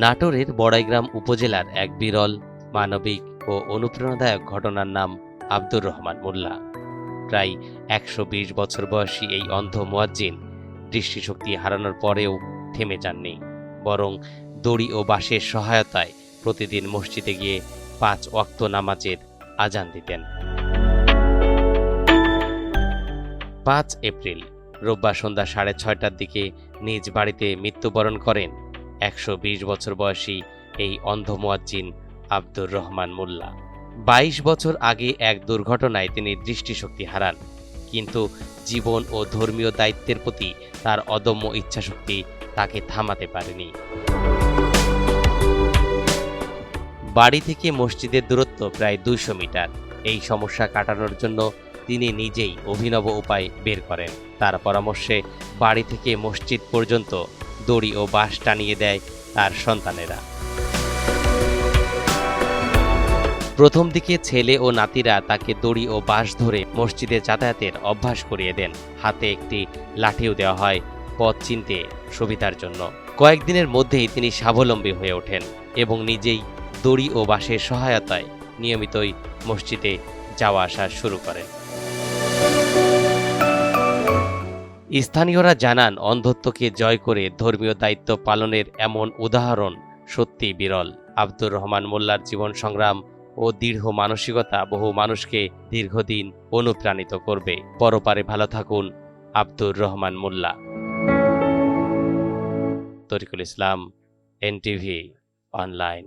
নাটোরের বড়াইগ্রাম উপজেলার এক বিরল, মানবিক ও অনুপ্রেরণাদায়ক ঘটনার নাম আব্দুর রহমান মোল্লা। প্রায় ১২০ বছর বয়সী এই অন্ধ মুয়াজ্জিন দৃষ্টিশক্তি হারানোর পরেও থেমে যাননি, বরং দড়ি ও বাঁশের সহায়তায় প্রতিদিন মসজিদে গিয়ে ৫ ওয়াক্ত নামাজের আজান দিতেন। ৫ এপ্রিল রোববার সন্ধ্যা ৬:৩০টার দিকে নিজ বাড়িতে মৃত্যুবরণ করেন ১২০ বছর বয়সী এই অন্ধ মুয়াজ্জিন আব্দুর রহমান মোল্লা। ২২ বছর আগে এক দুর্ঘটনায় তিনি দৃষ্টিশক্তি হারান, কিন্তু জীবন ও ধর্মীয় দায়িত্বের প্রতি তার অদম্য ইচ্ছাশক্তি তাকে থামাতে পারেনি। বাড়ি থেকে মসজিদের দূরত্ব প্রায় ২০০ মিটার। এই সমস্যা কাটানোর জন্য তিনি নিজেই অভিনব উপায় বের করেন। তার পরামর্শে বাড়ি থেকে মসজিদ পর্যন্ত দড়ি ও বাঁশ টানিয়ে দেয় তার সন্তানেরা। প্রথম দিকে ছেলে ও নাতিরা তাকে দড়ি ও বাঁশ ধরে মসজিদে যাতায়াতের অভ্যাস করিয়ে দেন। হাতে একটি লাঠিও দেওয়া হয় পথ চিনতে সুবিধার জন্য। কয়েকদিনের মধ্যেই তিনি স্বাবলম্বী হয়ে ওঠেন এবং নিজেই দড়ি ও বাঁশের সহায়তায় নিয়মিতই মসজিদে যাওয়া আসা শুরু করেন। স্থানীয়রা জানান, অন্ধত্বকে জয় করে ধর্মীয় দায়িত্ব পালনের এমন উদাহরণ সত্যি বিরল। আব্দুর রহমান মোল্লার জীবন সংগ্রাম ও দৃঢ় মানসিকতা বহু মানুষকে দীর্ঘদিন অনুপ্রাণিত করবে। পরপারে ভালো থাকুন আব্দুর রহমান মোল্লা। তরিকুল ইসলাম, NTV অনলাইন।